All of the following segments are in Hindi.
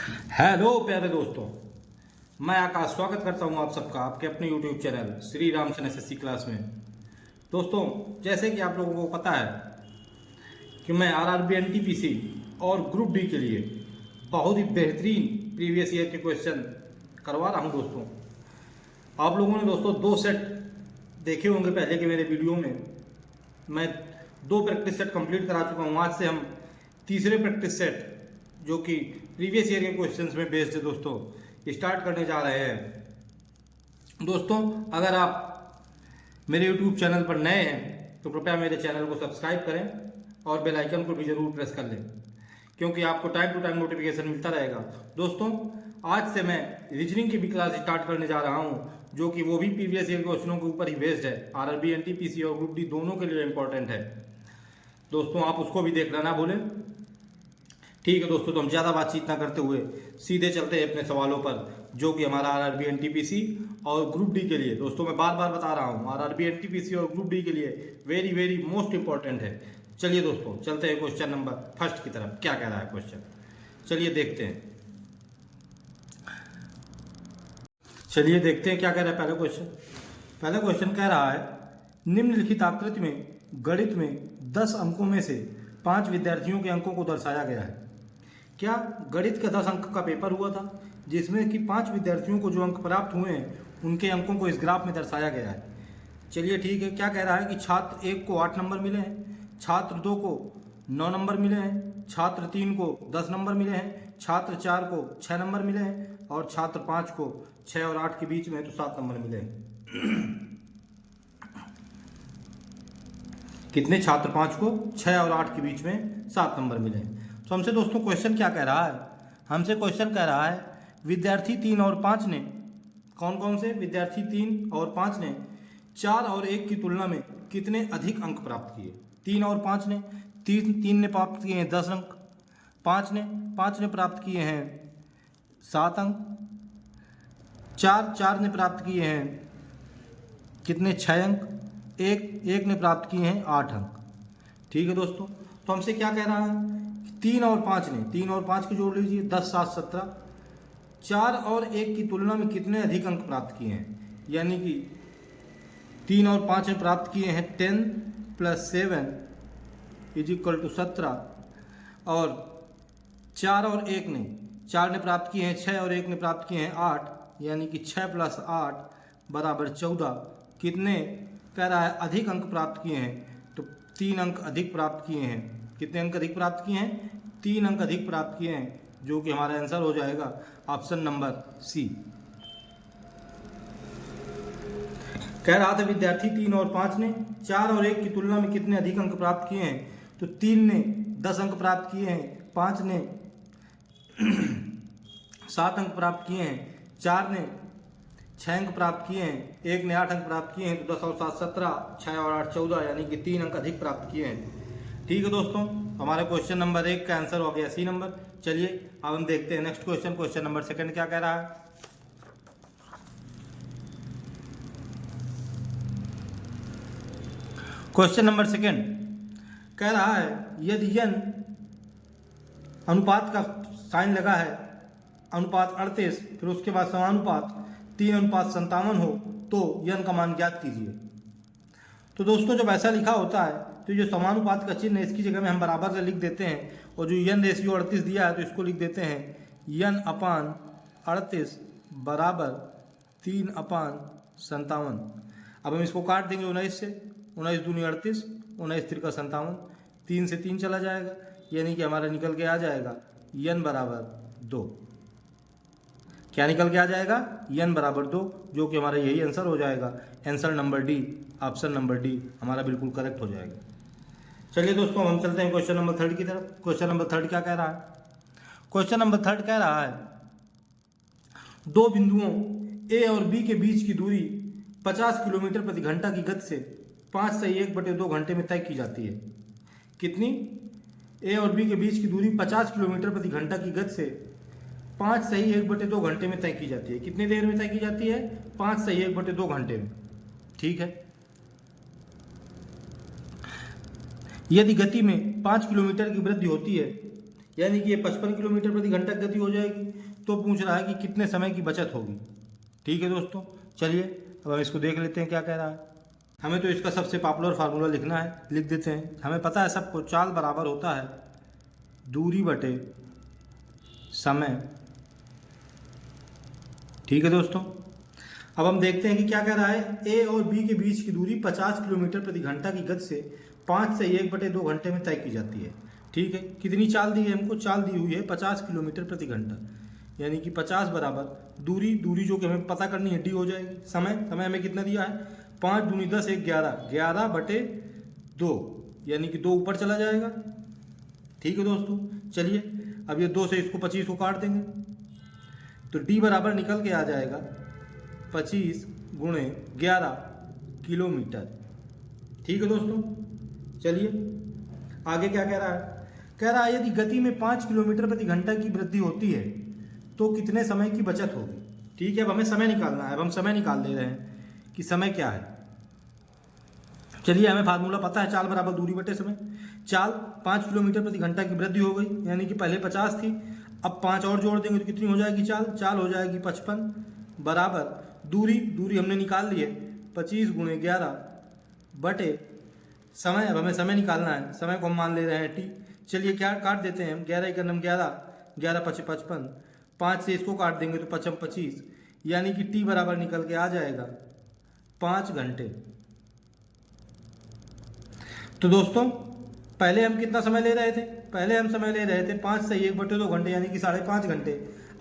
हेलो प्यारे दोस्तों, मैं आकाश स्वागत करता हूं आप सबका आपके अपने यूट्यूब चैनल श्री राम सन एसएससी क्लास में। दोस्तों, जैसे कि आप लोगों को पता है कि मैं आरआरबी एनटीपीसी और ग्रुप डी के लिए बहुत ही बेहतरीन प्रीवियस ईयर के क्वेश्चन करवा रहा हूं। दोस्तों, आप लोगों ने दोस्तों 2 सेट देखे होंगे पहले के मेरे वीडियो में। मैं 2 प्रैक्टिस सेट कंप्लीट करा चुका हूं। आज से हम तीसरे प्रैक्टिस सेट जो कि प्रीवियस ईयर के क्वेश्चंस में बेस्ड है दोस्तों, स्टार्ट करने जा रहे हैं। दोस्तों, अगर आप मेरे यूट्यूब चैनल पर नए हैं तो कृपया मेरे चैनल को सब्सक्राइब करें और बेल आइकन को भी जरूर प्रेस कर लें, क्योंकि आपको टाइम टू टाइम नोटिफिकेशन मिलता रहेगा। दोस्तों, आज से मैं रीजनिंग की भी क्लास स्टार्ट करने जा रहा हूं, जो कि वो भी प्रीवियस ईयर क्वेश्चनों के ऊपर ही बेस्ड है। आरआरबी एनटीपीसी और ग्रुप डी दोनों के लिए इंपॉर्टेंट है। दोस्तों, आप उसको भी देखना ना भूलें। ठीक है दोस्तों, तो हम ज़्यादा बातचीत ना करते हुए सीधे चलते हैं अपने सवालों पर, जो कि हमारा आरआरबी एनटीपीसी और ग्रुप डी के लिए। दोस्तों, मैं बार बार बता रहा हूँ, आरआरबी एनटीपीसी और ग्रुप डी के लिए वेरी वेरी मोस्ट इंपॉर्टेंट है। चलिए दोस्तों, चलते हैं क्वेश्चन नंबर फर्स्ट की तरफ। क्या कह रहा है क्वेश्चन, चलिए देखते हैं। क्या कह रहा है पहला क्वेश्चन कह रहा है, निम्नलिखित आकृति में गणित में 10 अंकों में से 5 विद्यार्थियों के अंकों को दर्शाया गया है। क्या गणित का 10 अंक का पेपर हुआ था जिसमें कि 5 विद्यार्थियों को जो अंक प्राप्त हुए हैं उनके अंकों को इस ग्राफ में दर्शाया गया है। चलिए ठीक है। क्या कह रहा है कि छात्र 1 को 8 नंबर मिले हैं, छात्र 2 को 9 नंबर मिले हैं, छात्र 3 को 10 नंबर मिले हैं, छात्र 4 को 6 नंबर मिले हैं और छात्र 5 को 6 और 8 के बीच में तो 7 नंबर मिले हैं। कितने? छात्र 5 को 6 और 8 के बीच में 7 नंबर मिले हैं। तो हमसे दोस्तों क्वेश्चन क्या कह रहा है? हमसे क्वेश्चन कह रहा है विद्यार्थी 3 और 5 ने, कौन कौन से विद्यार्थी 3 और 5 ने 4 और 1 की तुलना में कितने अधिक अंक प्राप्त किए? 3 और 5 ने, 3 ने प्राप्त किए हैं 10 अंक, 5 ने प्राप्त किए हैं 7 अंक, 4 ने प्राप्त किए हैं कितने? 6 अंक, एक ने प्राप्त किए हैं 8 अंक। ठीक है दोस्तों, तो हमसे क्या कह रहा है? 3 और 5 को जोड़ लीजिए, 10 7 17। 4 और 1 की तुलना में कितने अधिक अंक प्राप्त किए हैं? यानी कि 3 और 5 ने प्राप्त किए हैं 10 + 7 = 17 और 4 और 1 ने, 4 ने प्राप्त किए हैं 6 और 1 ने प्राप्त किए हैं 8, यानी कि 6 + 8 = 14। कितने कह रहा है अधिक अंक प्राप्त किए हैं? तो 3 अंक अधिक प्राप्त किए हैं। कितने अंक अधिक प्राप्त किए हैं? 3 अंक अधिक प्राप्त किए हैं, जो कि हमारा आंसर हो जाएगा ऑप्शन नंबर सी। कह रहा था विद्यार्थी 3 और 5 ने 4 और 1 की तुलना में कितने अधिक अंक प्राप्त किए हैं? तो 3 ने 10 अंक प्राप्त किए हैं, 5 ने 7 अंक प्राप्त किए हैं, 4 ने 6 अंक प्राप्त किए हैं, 1 ने 8 अंक प्राप्त किए हैं। तो 10 और 7 17, 6 और 8 14, यानी कि 3 अंक अधिक प्राप्त किए हैं। ठीक है दोस्तों, हमारे क्वेश्चन नंबर 1 का आंसर हो गया सी नंबर। चलिए अब हम देखते हैं नेक्स्ट क्वेश्चन। क्वेश्चन नंबर 2 क्या कह रहा है? क्वेश्चन नंबर 2 कह रहा है यदि n अनुपात का साइन लगा है, अनुपात 38, फिर उसके बाद समानुपात 3:57 हो, तो n का मान ज्ञात कीजिए। तो दोस्तों, जब ऐसा लिखा होता है तो जो समानुपात का चिन्ह है इसकी जगह में हम बराबर से लिख देते हैं, और जो n रेशियो 38 दिया है तो इसको लिख देते हैं n/38 = 3/57। अब हम इसको काट देंगे 19 से, 19 दूनी 38, 19 तिरका 57, 3 से 3 चला जाएगा, यानी कि हमारा निकल के आ जाएगा n = 2। क्या निकल के आ जाएगा? n = 2, जो कि हमारा यही आंसर हो जाएगा। Answer number D, option number D हमारा बिल्कुल करेक्ट हो जाएगा। चलिए दोस्तों, हम चलते हैं क्वेश्चन नंबर 3 की तरफ। क्वेश्चन नंबर 3 क्या कह रहा है? क्वेश्चन नंबर 3 कह रहा है 2 बिंदुओं ए और बी के बीच की दूरी 50 किलोमीटर प्रति घंटा की गति से 5 से 1/2 घंटे में तय की जाती है। कितनी? ए और बी के बीच की दूरी 50 किलोमीटर प्रति घंटा की गति से 5 से 1/2 घंटे में तय की जाती है। कितनी देर में तय की जाती है? 5 से 1/2 घंटे में। ठीक है। यदि गति में 5 किलोमीटर की वृद्धि होती है, यानी कि ये 55 किलोमीटर प्रति घंटा गति हो जाएगी। तो पूछ रहा है कि कितने समय की बचत होगी। ठीक है दोस्तों, चलिए अब हम इसको देख लेते हैं क्या कह रहा है। हमें तो इसका सबसे पॉपुलर फार्मूला लिखना है, लिख देते हैं। हमें पता है सबको, चाल बराबर होता है दूरी बटे समय। ठीक है दोस्तों, अब हम देखते हैं कि क्या कह रहा है। ए और बी के बीच की दूरी 50 किलोमीटर प्रति घंटा की गति से 5 से 1/2 घंटे में तय की जाती है। ठीक है, कितनी चाल दी है हमको? चाल दी हुई है 50 किलोमीटर प्रति घंटा, यानी कि 50 बराबर दूरी जो कि हमें पता करनी है डी हो जाएगी। समय हमें कितना दिया है? 5 दूनी 10 1 11/2, यानी कि 2 ऊपर चला जाएगा। ठीक है दोस्तों, चलिए अब ये 2 से इसको 25 को काट देंगे तो डी बराबर निकल के आ जाएगा 25 गुणे 11 किलोमीटर। ठीक है दोस्तों, चलिए आगे क्या कह रहा है। कह रहा है यदि गति में 5 किलोमीटर प्रति घंटा की वृद्धि होती है तो कितने समय की बचत होगी। ठीक है, अब हमें समय निकालना है। अब हम समय निकाल ले रहे हैं कि समय क्या है। चलिए, हमें फार्मूला पता है, चाल बराबर दूरी बटे समय। चाल 5 किलोमीटर प्रति घंटा की वृद्धि हो गई, यानी कि पहले 50 थी, अब 5 और जोड़ देंगे तो कितनी हो जाएगी चाल? चाल हो जाएगी 55 बराबर दूरी हमने निकाल ली है 25 गुणे 11 बटे समय। अब हमें समय निकालना है, समय को हम मान ले रहे हैं टी। चलिए क्या काट देते हैं हम, 11 × 9 11 5 55, 5 से इसको काट देंगे तो 55 25, यानी कि टी बराबर निकल के आ जाएगा 5 घंटे। तो दोस्तों पहले हम कितना समय ले रहे थे? पहले हम समय ले रहे थे 5 से 1/2 घंटे, यानी कि 5.5 घंटे।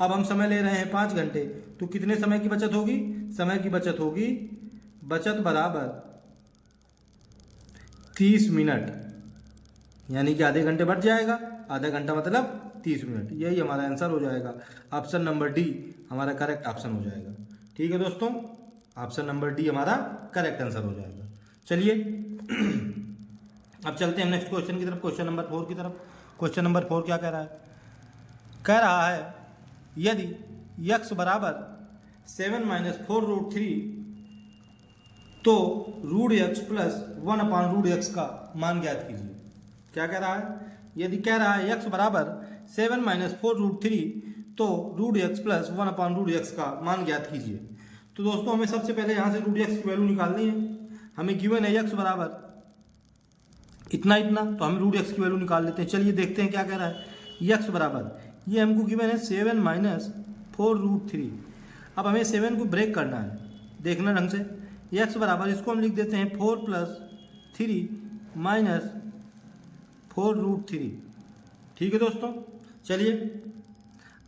अब हम समय ले रहे हैं 5 घंटे, तो कितने समय की बचत होगी? समय की बचत होगी, बचत बराबर 30 मिनट, यानी कि आधे घंटे बढ़ जाएगा। आधा घंटा मतलब 30 मिनट। यही हमारा आंसर हो जाएगा। ऑप्शन नंबर डी हमारा करेक्ट ऑप्शन हो जाएगा। ठीक है दोस्तों, ऑप्शन नंबर डी हमारा करेक्ट आंसर हो जाएगा। चलिए अब चलते हैं नेक्स्ट क्वेश्चन की तरफ, क्वेश्चन नंबर 4 की तरफ। क्वेश्चन नंबर 4 क्या कह रहा है? कह रहा है यदि x बराबर 7 - 4√3 तो √x प्लस 1/√x का मान ज्ञात कीजिए। क्या कह रहा है? यदि कह रहा है x बराबर 7 - 4√3 तो √x प्लस 1/√x का मान ज्ञात कीजिए। तो दोस्तों हमें सबसे पहले यहाँ से √x की वैल्यू निकालनी है। हमें गिवन है x बराबर इतना, तो हम √x की वैल्यू निकाल लेते हैं। चलिए देखते हैं क्या कह रहा है। x बराबर, ये हमको गिवन है 7 - 4√3। अब हमें 7 को ब्रेक करना है, देखना ढंग से। x बराबर, इसको हम लिख देते हैं 4 + 3 - 4√3। ठीक है दोस्तों, चलिए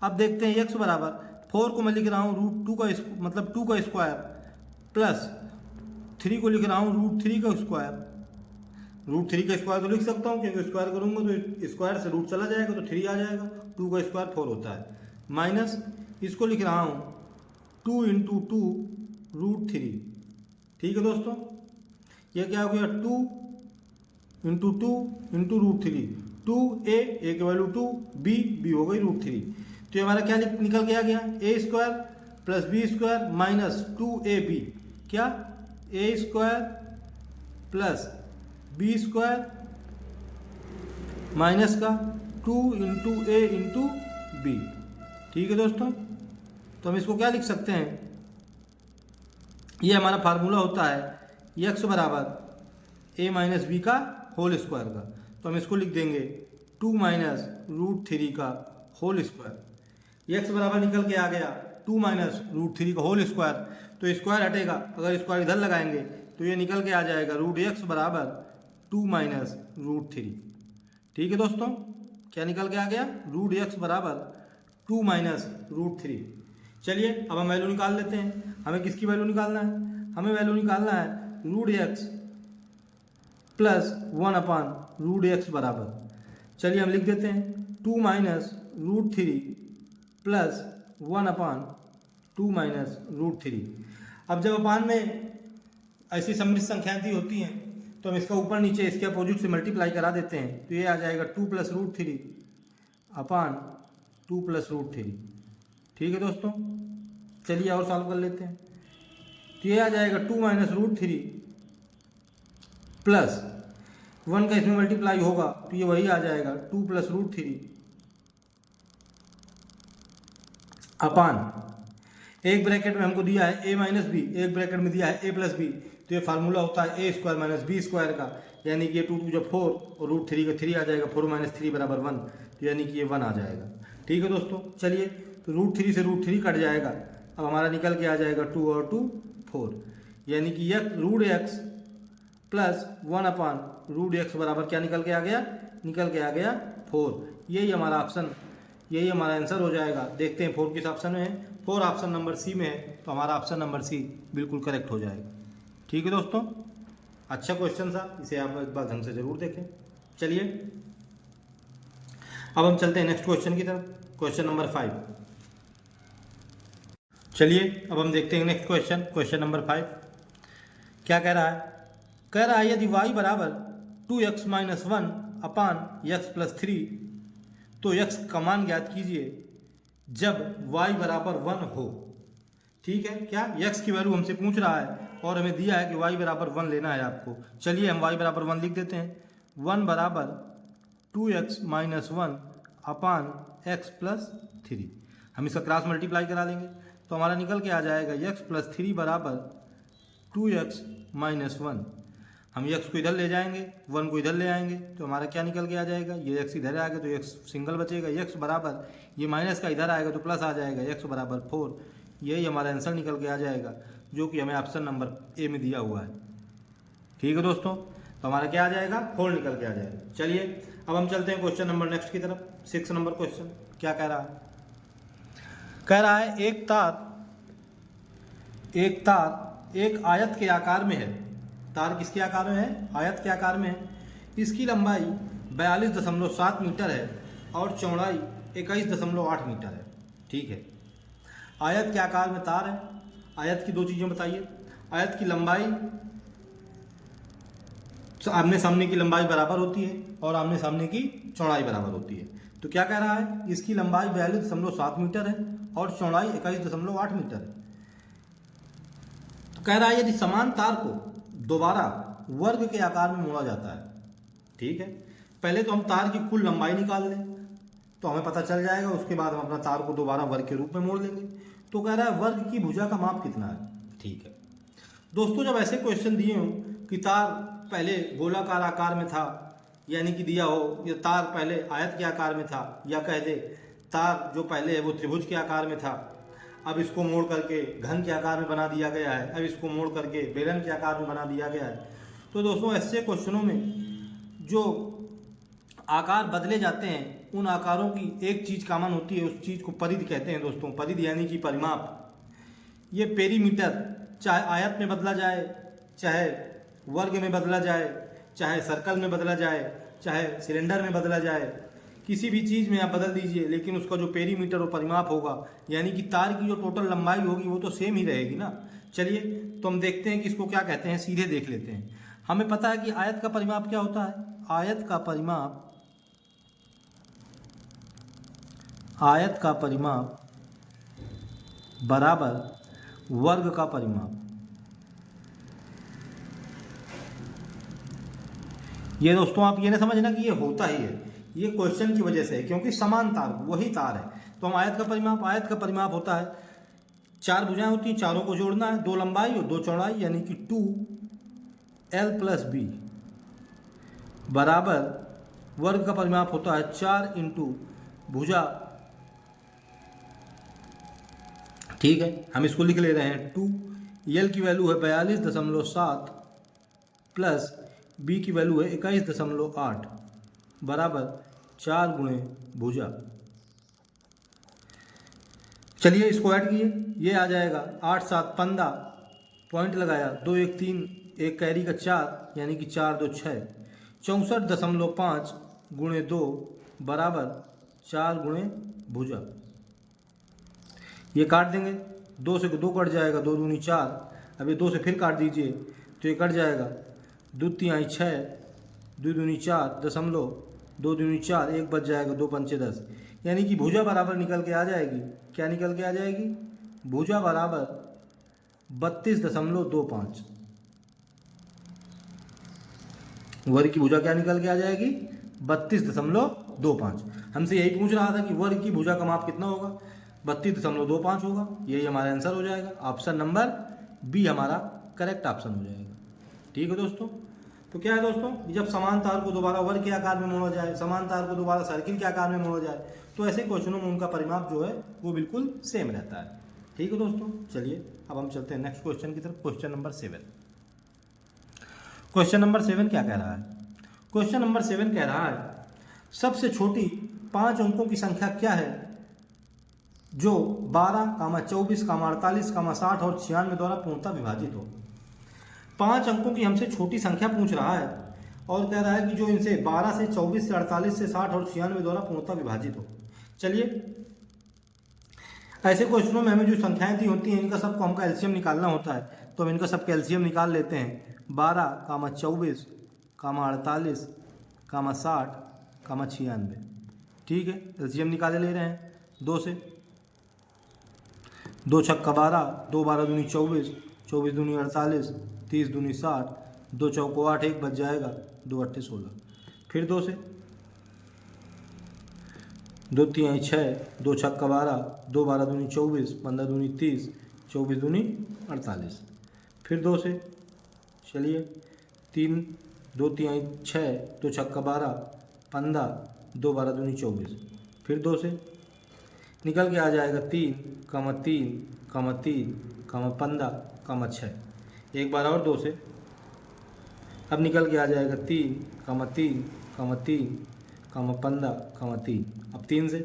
अब देखते हैं x बराबर 4 को मैं लिख रहा हूँ √2 का मतलब 2 का स्क्वायर प्लस 3 को लिख रहा हूँ √3 का स्क्वायर। √3 का स्क्वायर तो लिख सकता हूँ, क्योंकि स्क्वायर करूँगा तो स्क्वायर से रूट चला जाएगा तो 3 आ जाएगा। 2 का स्क्वायर 4 होता है, माइनस इसको लिख रहा हूँ 2 × 2 √3। ठीक है दोस्तों, ये क्या हो गया? 2 × 2 × √3। 2a की वैल्यू 2, b हो गई √3। तो ये हमारा क्या निकल के आ गया? a² + b² माइनस 2ab, क्या? a² प्लस b² माइनस का 2 × a × b। ठीक है दोस्तों, तो हम इसको क्या लिख सकते हैं? ये हमारा फार्मूला होता है x बराबर a - b का होल स्क्वायर का। तो हम इसको लिख देंगे 2 - √3 का होल स्क्वायर। x बराबर निकल के आ गया 2 - √3 का होल स्क्वायर, तो स्क्वायर हटेगा, अगर स्क्वायर इधर लगाएंगे तो ये निकल के आ जाएगा √x बराबर 2 - √3। ठीक है दोस्तों, क्या निकल के आ गया? √x बराबर 2 - √3। चलिए अब हम वैल्यू निकाल लेते हैं। हमें किसकी वैल्यू निकालना है? हमें वैल्यू निकालना है √x प्लस 1/√x बराबर, चलिए हम लिख देते हैं 2 - √3 प्लस 1/2 - √3। अब जब अपान में ऐसी सम्मिश्र संख्याएं दी होती हैं तो हम इसका ऊपर नीचे इसके अपोजिट से मल्टीप्लाई करा देते हैं, तो ये आ जाएगा 2 + √3 अपान 2 + √3। ठीक है दोस्तों, चलिए और सॉल्व कर लेते हैं। तो ये आ जाएगा 2 - √3 प्लस 1 का इसमें मल्टीप्लाई होगा तो ये वही आ जाएगा 2 + √3 अपान एक ब्रैकेट में हमको दिया है a माइनस बी, एक ब्रैकेट में दिया है a प्लस बी, तो ये फार्मूला होता है a square minus B square का, यानी कि ये 2 जब 4 और रूट 3 का 3 आ जाएगा, 4 माइनस 3 बराबर 1, तो यानी कि ये 1 आ जाएगा। ठीक है दोस्तों, चलिए तो रूट 3 से रूट 3 कट जाएगा, अब हमारा निकल के आ जाएगा 2 और 2 4, यानी कि root X plus 1 upon root X बराबर क्या निकल के आ गया, निकल के आ गया 4। यही हमारा ऑप्शन, यही हमारा आंसर हो जाएगा। देखते हैं 4 किस ऑप्शन में है, 4 ऑप्शन नंबर सी में है, तो हमारा ऑप्शन नंबर सी बिल्कुल करेक्ट हो जाएगा। ठीक है दोस्तों, अच्छा क्वेश्चन था, इसे आप एक बार ढंग से जरूर देखें। चलिए अब हम चलते हैं नेक्स्ट क्वेश्चन की तरफ, क्वेश्चन नंबर 5। चलिए अब हम देखते हैं नेक्स्ट क्वेश्चन, क्वेश्चन नंबर 5 क्या कह रहा है। कह रहा है यदि y बराबर 2x माइनस 1 अपान x प्लस 3, तो x का मान ज्ञात कीजिए जब y बराबर 1 हो। ठीक है, क्या x की वैल्यू हमसे पूछ रहा है और हमें दिया है कि y बराबर 1 लेना है आपको। चलिए हम y बराबर 1 लिख देते हैं, 1 बराबर 2x माइनस 1 अपान x प्लस 3। हम इसका क्रॉस मल्टीप्लाई करा लेंगे तो हमारा निकल के आ जाएगा x प्लस 3 बराबर 2x माइनस 1। हम x को इधर ले जाएंगे, 1 को इधर ले आएंगे, तो हमारा क्या निकल के आ जाएगा, ये x इधर आएगा तो x सिंगल बचेगा, x बराबर ये माइनस का इधर आएगा तो प्लस आ जाएगा, x बराबर 4। यही हमारा आंसर निकल के आ जाएगा, जो कि हमें ऑप्शन नंबर ए में दिया हुआ है। ठीक है दोस्तों, तो हमारा क्या आ जाएगा, 4 निकल के आ जाएगा। चलिए अब हम चलते हैं क्वेश्चन नंबर नेक्स्ट की तरफ, 6 नंबर क्वेश्चन क्या कह रहा है। कह रहा है एक तार एक आयत के आकार में है। तार किसके आकार में है, आयत के आकार में है। इसकी लंबाई 42.7 मीटर है और चौड़ाई 21.8 मीटर है। ठीक है, आयत के आकार में तार है। आयत की दो चीज़ें बताइए, आयत की लंबाई आमने सामने की लंबाई बराबर होती है और आमने सामने की चौड़ाई बराबर होती है। तो क्या कह रहा है, इसकी लंबाई 42.7 मीटर है और चौड़ाई 21.8 मीटर है। तो कह रहा है यदि समान तार को दोबारा वर्ग के आकार में मोड़ा जाता है। ठीक है, पहले तो हम तार की कुल लंबाई निकाल लें तो हमें पता चल जाएगा, उसके बाद हम अपना तार को दोबारा वर्ग के रूप में मोड़ लेंगे। तो कह रहा है वर्ग की भुजा का माप कितना है। ठीक है दोस्तों, जब ऐसे क्वेश्चन दिए हों कि तार पहले गोलाकार आकार में था, यानी कि दिया हो या तार पहले आयत के आकार में था, या कह दे तार जो पहले है वो त्रिभुज के आकार में था, अब इसको मोड़ करके घन के आकार में बना दिया गया है, अब इसको मोड़ करके बेलन के आकार में बना दिया गया है। तो दोस्तों ऐसे क्वेश्चनों में जो आकार बदले जाते हैं उन आकारों की एक चीज़ कॉमन होती है, उस चीज़ को परिधि कहते हैं दोस्तों। परिधि यानी कि परिमाप। ये पेरीमीटर चाहे आयत में बदला जाए, चाहे वर्ग में बदला जाए, चाहे सर्कल में बदला जाए, चाहे सिलेंडर में बदला जाए, किसी भी चीज़ में आप बदल दीजिए, लेकिन उसका जो पेरीमीटर और परिमाप होगा यानी कि तार की जो टोटल लंबाई होगी वो तो सेम ही रहेगी ना। चलिए तो हम देखते हैं कि इसको क्या कहते हैं, सीधे देख लेते हैं। हमें पता है कि आयत का परिमाप क्या होता है। आयत का परिमाप बराबर वर्ग का परिमाप। ये दोस्तों आप ये ना समझना कि ये होता ही है, ये क्वेश्चन की वजह से है, क्योंकि समान तार वही तार है। तो हम आयत का परिमाप होता है, 4 भुजाएं होती हैं, चारों को जोड़ना है, 2 लंबाई और 2 चौड़ाई, यानी कि 2l प्लस बी बराबर वर्ग का परिमाप होता है 4 इंटू भुजा। ठीक है, हम इसको लिख ले रहे हैं 2, एल की वैल्यू है 42.7 प्लस बी की वैल्यू है 21.8 बराबर 4 गुणे भुजा। चलिए इसको ऐड किए, ये आ जाएगा 8 7 15, पॉइंट लगाया, 2 1 3, एक कैरी का 4 यानी कि 4 2 6, 64.5 गुणे 2 बराबर 4 गुणे भुजा। ये काट देंगे, 2 से 2 कट जाएगा, 2 दूनी 4, अब ये 2 से फिर काट दीजिए तो ये कट जाएगा, 2 तिहाई 6, 2 दूनी 4 दशमलव, 2 दूनी 4, 1 बच जाएगा, 2 पंचे 10, यानी कि भुजा बराबर निकल के आ जाएगी। क्या निकल के आ जाएगी, भुजा बराबर 32.25। वर्ग की भुजा क्या निकल के आ जाएगी, 32.25। हमसे यही पूछ रहा था कि वर्ग की भुजा का माप कितना होगा। 32.25 होगा, यही हमारा आंसर हो जाएगा। ऑप्शन नंबर बी हमारा करेक्ट ऑप्शन हो जाएगा। ठीक है दोस्तों, तो क्या है दोस्तों, जब समान तार को दोबारा वर्ग के आकार में मोड़ा जाए, समान तार को दोबारा सर्किल के आकार में मोड़ा जाए, तो ऐसे क्वेश्चनों में उनका परिमाप जो है वो बिल्कुल सेम रहता है। ठीक है दोस्तों, चलिए अब हम चलते हैं नेक्स्ट क्वेश्चन की तरफ। Question number 7। क्वेश्चन नंबर 7 क्या कह रहा है? क्वेश्चन नंबर 7 कह रहा है सबसे छोटी 5 अंकों की संख्या क्या है जो 12, 24, 48, 60 और 96 द्वारा पूर्णतः विभाजित हो। 5 अंकों की हमसे छोटी संख्या पूछ रहा है और कह रहा है कि जो इनसे 12 से 24 से 48 से 60 और 96 द्वारा पूर्णतः विभाजित हो। चलिए, ऐसे क्वेश्चनों में हमें जो संख्याएं दी होती हैं इनका सबको हमका एलसीएम निकालना होता है, तो हम इनका सबका एलसीएम निकाल लेते हैं। 12, 24, 48, 60, 96। ठीक है, एलसीएम निकाले ले रहे हैं 2 से। 2 छक्का 12, 2 12 दूनी 24, 24 दूनी 48, 30 दूनी 60, 2 चौको 8, 1 बच जाएगा, 2 8 16। फिर 2 से, 2 3 6, 2 छक्का 12, 2 12 दूनी 24, 15 दूनी 30, 24 दूनी 48। फिर 2 से, चलिए 3, 2 3 6, 2 छक्का 12, 15, 2 12 दूनी 24। फिर 2 से निकल के आ जाएगा 3, 3, 3, 15, 6। एक बार और 2 से, अब निकल के आ जाएगा 3, 3, 3, 15, 3। अब 3 से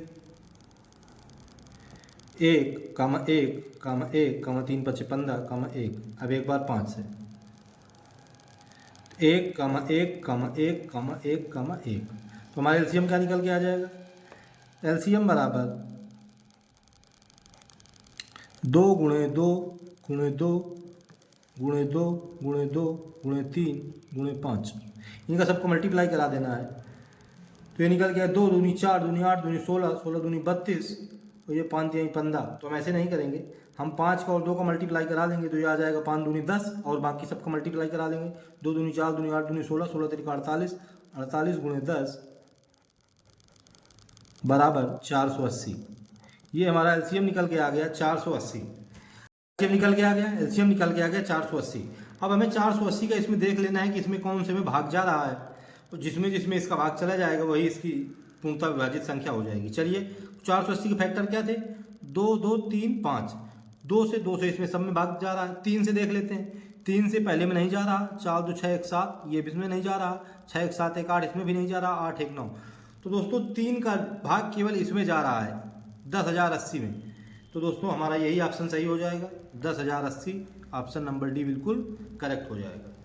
1, 1, 1, 3 5 15, 1। अब एक बार 5 से 1, 1, 1, 1, 1। तो हमारा एलसीएम क्या निकल के आ जाएगा? एलसीएम बराबर 2 × 2 × 2 × 2 × 2 × 3 × 5। इनका सबको मल्टीप्लाई करा देना है, तो ये निकल गया 2 दूनी 4, दूनी 8, दूनी 16, 16 दूनी 32 और ये 5 3 15। तो हम ऐसे नहीं करेंगे, हम 5 का और 2 का मल्टीप्लाई करा देंगे तो ये आ जाएगा 5 दूनी 10 और बाकी सबका मल्टीप्लाई करा देंगे। 2 दूनी 4, दूनी 8, दूनी 16, 16 3 48, 48 × 10 बराबर 480। ये हमारा एलसीएम निकल के आ गया 480। एलसीएम निकल के आ गया, एलसीएम निकल के आ गया 480। अब हमें 480 का इसमें देख लेना है कि इसमें कौन से में भाग जा रहा है, तो जिसमें जिसमें इसका भाग चला जाएगा वही इसकी पूर्णतः विभाजित संख्या हो जाएगी। चलिए, 480 के फैक्टर क्या थे? 2 2 3 5। 2 से इसमें सब में भाग जा रहा है। 3 से देख लेते हैं, 3 से पहले में नहीं जा रहा, 4 2 6 1 7, ये भी इसमें नहीं जा रहा, 6 1 7 1 8 इसमें भी नहीं जा रहा, 8 1 9। तो दोस्तों 3 का भाग केवल इसमें जा रहा है 10,080 में। तो दोस्तों हमारा यही ऑप्शन सही हो जाएगा, 10,080। ऑप्शन नंबर डी बिल्कुल करेक्ट हो जाएगा।